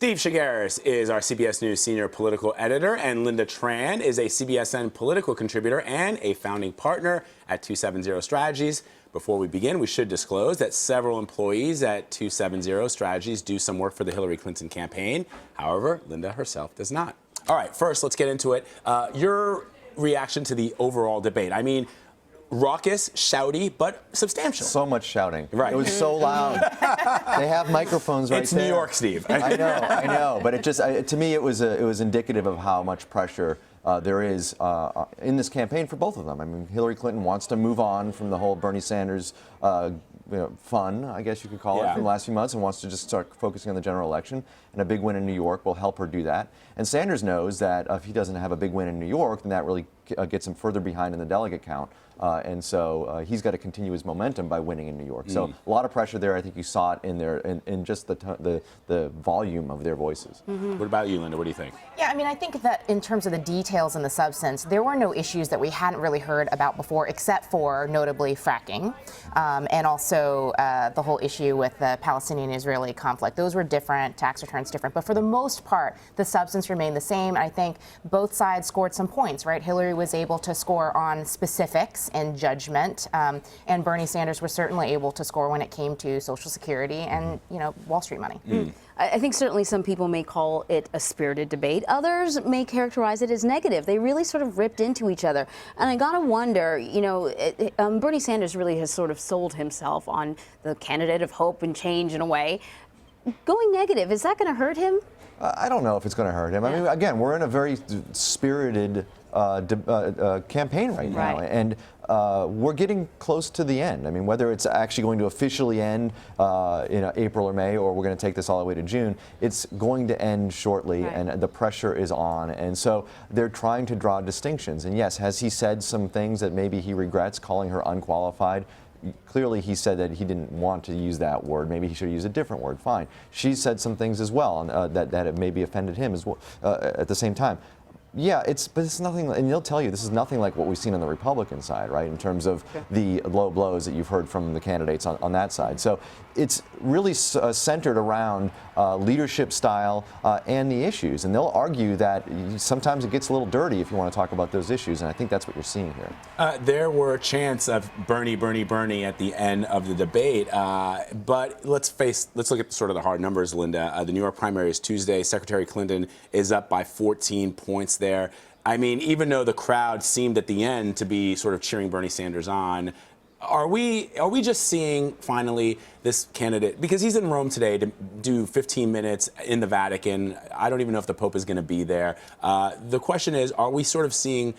Steve Chaggaris is our CBS News senior political editor, and Lynda Tran is a CBSN political contributor and a founding partner at 270 Strategies. Before we begin, we should disclose that several employees at 270 Strategies do some work for the Hillary Clinton campaign. However, Lynda herself does not. All right, first, let's get into it. Your reaction to the overall debate. I mean, raucous, shouty, but substantial. So much shouting. Right. It was so loud. They have microphones right there. It's New York, Steve. I know. But it just, to me, it was indicative of how much pressure there is in this campaign for both of them. I mean, Hillary Clinton wants to move on from the whole Bernie Sanders fun, I guess you could call it, from the last few months, and wants to just start focusing on the general election. And a big win in New York will help her do that. And Sanders knows that if he doesn't have a big win in New York, then that really gets him further behind in the delegate count. And so he's got to continue his momentum by winning in New York. So a lot of pressure there. I think you saw it in just the volume of their voices. What about you, Lynda? What do you think? Yeah, I mean, I think that in terms of the details and the substance, there were no issues that we hadn't really heard about before, except for notably fracking and also the whole issue with the Palestinian-Israeli conflict. Those were different, tax returns different, but for the most part, the substance remained the same. I think both sides scored some points, right? Hillary was able to score on specifics and judgment, and Bernie Sanders was certainly able to score when it came to Social Security and, Wall Street money. I think certainly some people may call it a spirited debate. Others may characterize it as negative. They really sort of ripped into each other. And I gotta wonder, Bernie Sanders really has sort of sold himself on the candidate of hope and change in a way. Going negative, is that going to hurt him? I don't know if it's going to hurt him. I mean, again, we're in a very spirited campaign right now, and we're getting close to the end. I mean, whether it's actually going to officially end in April or May, or we're going to take this all the way to June, it's going to end shortly, and the pressure is on. And so they're trying to draw distinctions. And yes, has he said some things that maybe he regrets, calling her unqualified? Clearly, he said that he didn't want to use that word. Maybe he should use a different word. Fine. She said some things as well that it maybe offended him as well at the same time. Yeah, but it's nothing, and they'll tell you this is nothing like what we've seen on the Republican side, right, in terms of the low blows that you've heard from the candidates on that side. So it's really centered around leadership style and the issues. And they'll argue that sometimes it gets a little dirty if you want to talk about those issues, and I think that's what you're seeing here. There were chants of Bernie, Bernie, Bernie at the end of the debate, but let's look at sort of the hard numbers, Lynda. The New York primary is Tuesday. Secretary Clinton is up by 14 points there. I mean, even though the crowd seemed at the end to be sort of cheering Bernie Sanders on, are we just seeing finally this candidate, because he's in Rome today to do 15 minutes in the Vatican. I don't even know if the Pope is going to be there. The question is, are we sort of seeing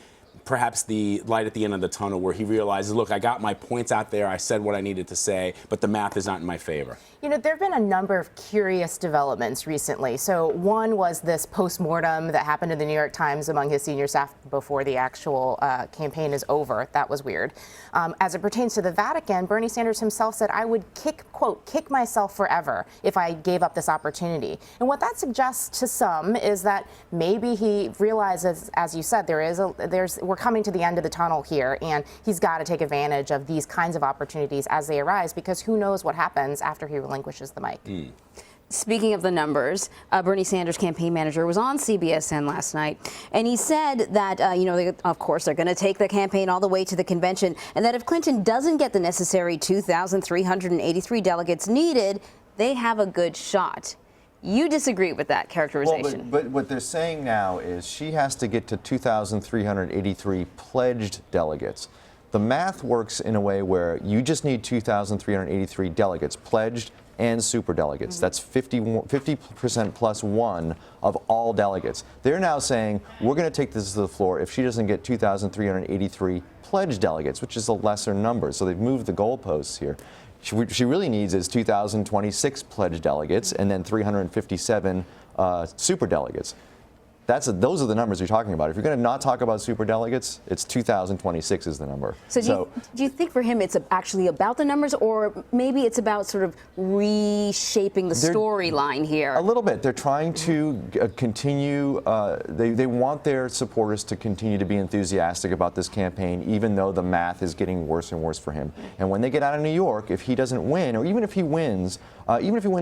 perhaps the light at the end of the tunnel where he realizes, look, I got my points out there, I said what I needed to say, but the math is not in my favor? There have been a number of curious developments recently. So one was this postmortem that happened in the New York Times among his senior staff before the actual campaign is over. That was weird. As it pertains to the Vatican, Bernie Sanders himself said, I would quote, kick myself forever if I gave up this opportunity. And what that suggests to some is that maybe he realizes, as you said, we're coming to the end of the tunnel here, and he's got to take advantage of these kinds of opportunities as they arise, because who knows what happens after he relinquishes the mic. Speaking of the numbers, Bernie Sanders' campaign manager was on CBSN last night, and he said that, of course, they're going to take the campaign all the way to the convention, and that if Clinton doesn't get the necessary 2,383 delegates needed, they have a good shot. You disagree with that characterization. Well, but what they're saying now is she has to get to 2,383 pledged delegates. The math works in a way where you just need 2,383 delegates, pledged and super delegates. That's 50% plus one of all delegates. They're now saying, we're going to take this to the floor if she doesn't get 2,383 pledged delegates, which is a lesser number. So they've moved the goalposts here. She really needs is 2,026 pledged delegates and then 357 super delegates. those are the numbers you're talking about. If you're going to not talk about superdelegates, it's 2026 is the number. So do you think for him it's actually about the numbers, or maybe it's about sort of reshaping the storyline here? A little bit. They're trying to continue, they want their supporters to continue to be enthusiastic about this campaign, even though the math is getting worse and worse for him. And when they get out of New York, if he doesn't win, or even if he wins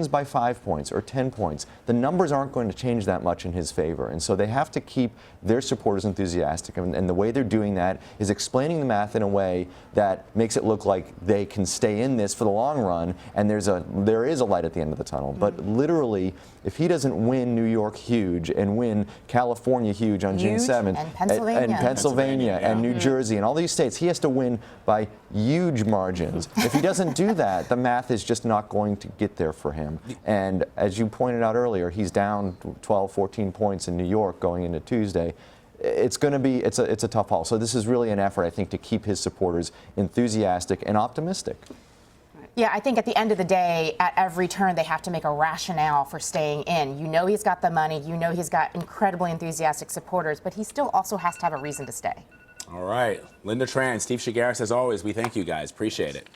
by 5 points or 10 points, the numbers aren't going to change that much in his favor. And so they have to keep their supporters enthusiastic. And the way they're doing that is explaining the math in a way that makes it look like they can stay in this for the long run, and there is a light at the end of the tunnel. But literally, if he doesn't win New York huge and win California huge on June 7th, and Pennsylvania and New Jersey and all these states, he has to win by huge margins. If he doesn't do that, the math is just not going to get there for him. And as you pointed out earlier, he's down 12, 14 points in New York going into Tuesday. It's a tough haul. So this is really an effort, I think, to keep his supporters enthusiastic and optimistic. Yeah, I think at the end of the day, at every turn, they have to make a rationale for staying in. You know he's got the money. You know he's got incredibly enthusiastic supporters, but he still also has to have a reason to stay. All right. Lynda Tran, Steve Chaggaris, as always, we thank you guys. Appreciate it.